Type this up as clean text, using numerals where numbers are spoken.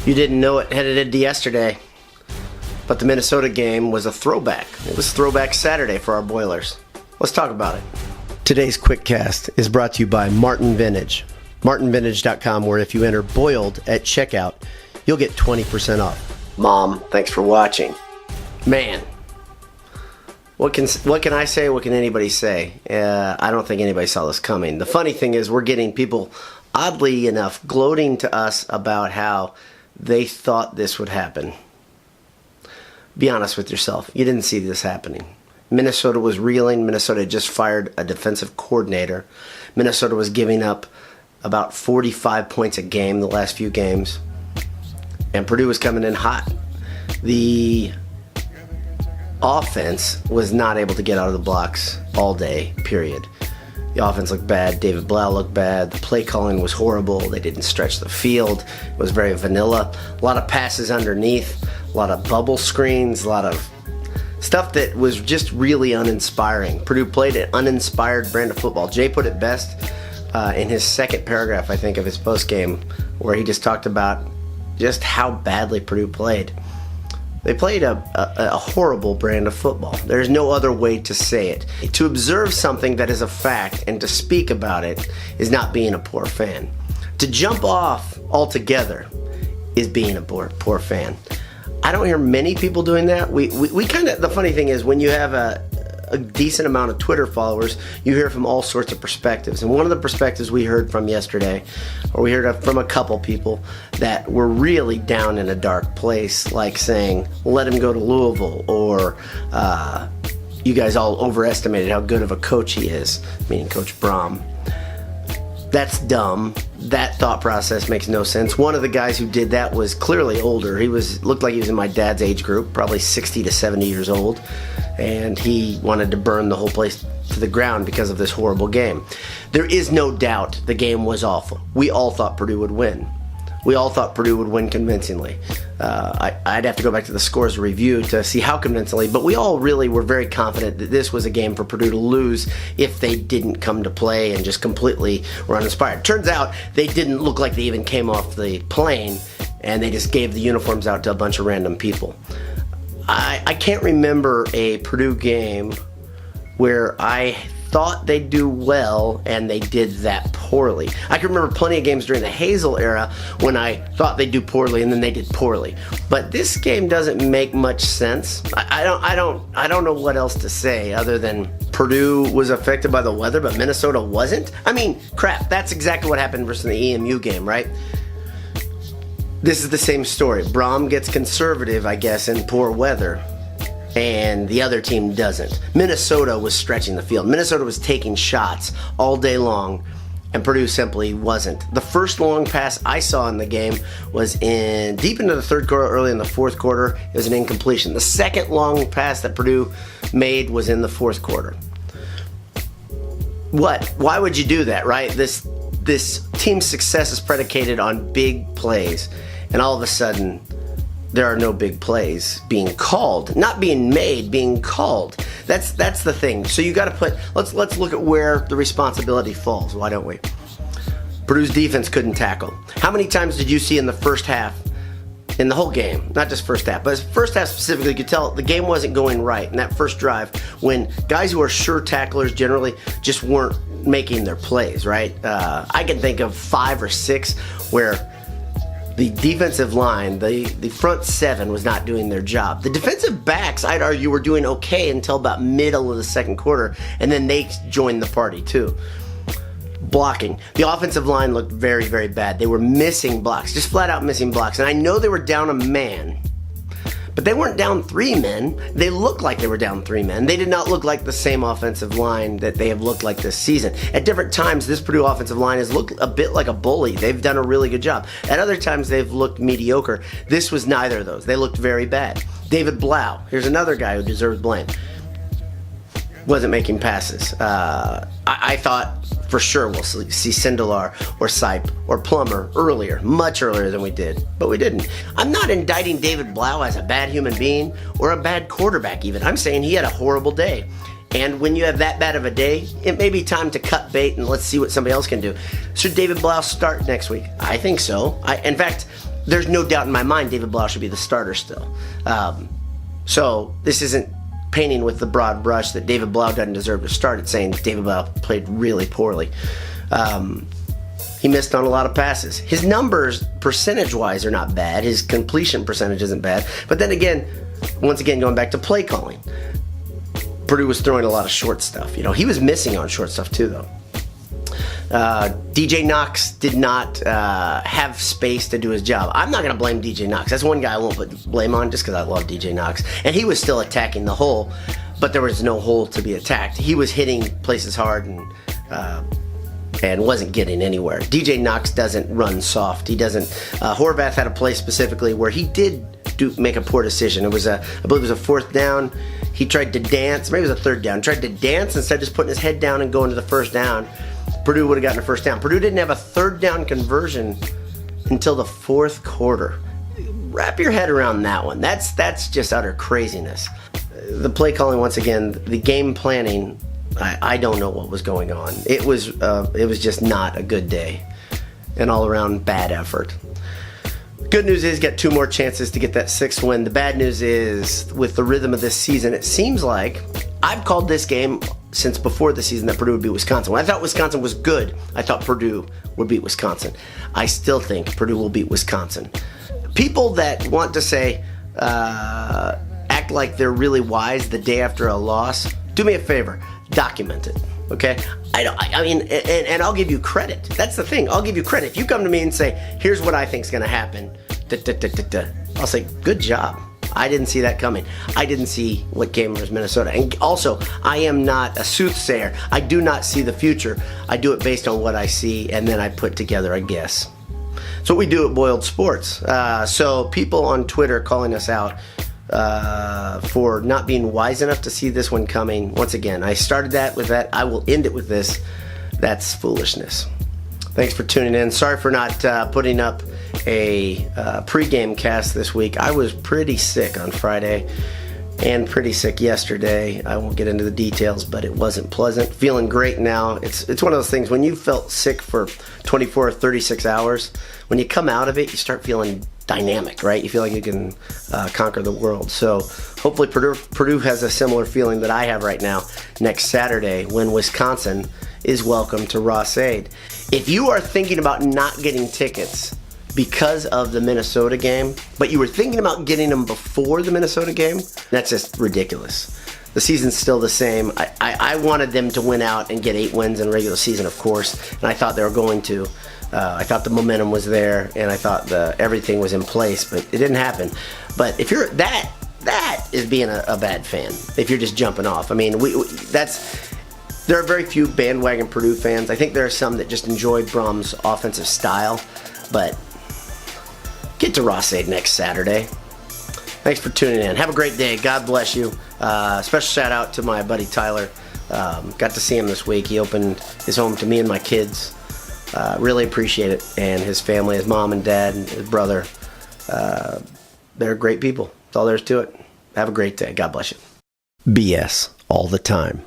You didn't know it headed into yesterday, but the Minnesota game was a throwback. It was Throwback Saturday for our Boilers. Let's talk about it. Today's quick cast is brought to you by Martin Vintage. MartinVintage.com, where if you enter Boiled at checkout, you'll get 20% off. Mom, thanks for watching. Man, what can I say? What can anybody say? I don't think anybody saw this coming. The funny thing is we're getting people, oddly enough, gloating to us about how they thought this would happen. Be honest with yourself. You didn't see this happening. Minnesota was reeling. Minnesota had just fired a defensive coordinator. Minnesota was giving up about 45 points a game the last few games. And Purdue was coming in hot. The offense was not able to get out of the blocks all day, period. The offense looked bad. David Blau looked bad. The play calling was horrible. They didn't stretch the field. It was very vanilla. A lot of passes underneath. A lot of bubble screens. A lot of stuff that was just really uninspiring. Purdue played an uninspired brand of football. Jay put it best in his second paragraph, I think, of his postgame, where he just talked about just how badly Purdue played. They played a horrible brand of football. There's no other way to say it. To observe something that is a fact and to speak about it is not being a poor fan. To jump off altogether is being a poor fan. I don't hear many people doing that. We kind of, the funny thing is when you have a decent amount of Twitter followers, you hear from all sorts of perspectives. And one of the perspectives we heard from yesterday, or we heard from a couple people that were really down in a dark place, like saying, let him go to Louisville, or you guys all overestimated how good of a coach he is, meaning Coach Braum. That's dumb. That thought process makes no sense. One of the guys who did that was clearly older. He looked like he was in my dad's age group, probably 60 to 70 years old. And he wanted to burn the whole place to the ground because of this horrible game. There is no doubt the game was awful. We all thought Purdue would win. We all thought Purdue would win convincingly. I'd have to go back to the scores review to see how convincingly, but we all really were very confident that this was a game for Purdue to lose if they didn't come to play and just completely were uninspired. Turns out they didn't look like they even came off the plane, and they just gave the uniforms out to a bunch of random people. I can't remember a Purdue game where I thought they'd do well and they did that poorly. I can remember plenty of games during the Hazel era when I thought they'd do poorly and then they did poorly. But this game doesn't make much sense. I don't know what else to say other than Purdue was affected by the weather, but Minnesota wasn't. I mean, crap, that's exactly what happened versus the EMU game, right? This is the same story. Braum gets conservative, I guess, in poor weather, and the other team doesn't. Minnesota was stretching the field. Minnesota was taking shots all day long, and Purdue simply wasn't. The first long pass I saw in the game was in deep into the third quarter, early in the fourth quarter. It was an incompletion. The second long pass that Purdue made was in the fourth quarter. What? Why would you do that, right? This team's success is predicated on big plays, and all of a sudden there are no big plays being called, not being made, being called. That's the thing. So you got to put. Let's look at where the responsibility falls. Why don't we? Purdue's defense couldn't tackle. How many times did you see in the first half, in the whole game, not just first half, but first half specifically, you could tell the game wasn't going right in that first drive when guys who are sure tacklers generally just weren't making their plays, right? I can think of 5 or 6 where the defensive line, the front 7 was not doing their job. The defensive backs, I'd argue, were doing okay until about middle of the second quarter, and then they joined the party too. Blocking. The offensive line looked very, very bad. They were missing blocks, just flat out missing blocks. And I know they were down a man, but they weren't down 3 men. They looked like they were down 3 men. They did not look like the same offensive line that they have looked like this season. At different times, this Purdue offensive line has looked a bit like a bully. They've done a really good job. At other times, they've looked mediocre. This was neither of those. They looked very bad. David Blau, here's another guy who deserves blame, wasn't making passes. I thought for sure we'll see Sindelar or Sipe or Plummer earlier, much earlier than we did, but we didn't. I'm not indicting David Blau as a bad human being or a bad quarterback even. I'm saying he had a horrible day. And when you have that bad of a day, it may be time to cut bait and let's see what somebody else can do. Should David Blau start next week? I think so. In fact, there's no doubt in my mind David Blau should be the starter still. So this isn't painting with the broad brush that David Blau doesn't deserve to start. It's saying David Blau played really poorly. He missed on a lot of passes. His numbers, percentage-wise, are not bad. His completion percentage isn't bad. But then again, once again, going back to play calling, Purdue was throwing a lot of short stuff. He was missing on short stuff too, though. DJ Knox did not have space to do his job. I'm not going to blame DJ Knox. That's one guy I won't put blame on just because I love DJ Knox. And he was still attacking the hole, but there was no hole to be attacked. He was hitting places hard and wasn't getting anywhere. DJ Knox doesn't run soft. He doesn't. Horvath had a play specifically where he did make a poor decision. It was I believe it was a 4th down. He tried to dance. Maybe it was a 3rd down. Tried to dance instead of just putting his head down and going to the 1st down. Purdue would have gotten a 1st down. Purdue didn't have a 3rd down conversion until the 4th quarter. Wrap your head around that one. That's just utter craziness. The play calling, once again, the game planning, I don't know what was going on. It was just not a good day. An all-around bad effort. Good news is get 2 more chances to get that 6th win. The bad news is, with the rhythm of this season, it seems like I've called this game since before the season that Purdue would beat Wisconsin. When I thought Wisconsin was good, I thought Purdue would beat Wisconsin. I still think Purdue will beat Wisconsin. People that want to say, act like they're really wise the day after a loss, do me a favor, document it, okay? I mean, and I'll give you credit. That's the thing. I'll give you credit. If you come to me and say, here's what I think is going to happen, I'll say, good job. I didn't see that coming. I didn't see what came was Minnesota. And also, I am not a soothsayer. I do not see the future. I do it based on what I see, and then I put together a guess. So we do at Boiled Sports. So people on Twitter calling us out for not being wise enough to see this one coming. Once again, I started that with that. I will end it with this. That's foolishness. Thanks for tuning in. Sorry for not putting up a pregame cast this week. I was pretty sick on Friday and pretty sick yesterday. I won't get into the details, but it wasn't pleasant. Feeling great now. It's one of those things when you felt sick for 24 or 36 hours, when you come out of it, you start feeling dynamic, right? You feel like you can conquer the world. So hopefully Purdue has a similar feeling that I have right now next Saturday when Wisconsin is welcome to Ross-Ade. If you are thinking about not getting tickets because of the Minnesota game, but you were thinking about getting them before the Minnesota game, that's just ridiculous. The season's still the same. I wanted them to win out and get 8 wins in regular season, of course, and I thought they were going to. I thought the momentum was there, and I thought everything was in place, but it didn't happen. But if you're that is being a bad fan. If you're just jumping off, I mean, there are very few bandwagon Purdue fans. I think there are some that just enjoy Brum's offensive style, but get to Ross-Ade next Saturday. Thanks for tuning in. Have a great day. God bless you. Special shout out to my buddy Tyler. Got to see him this week. He opened his home to me and my kids. Really appreciate it. And his family, his mom and dad and his brother. They're great people. That's all there is to it. Have a great day. God bless you. BS all the time.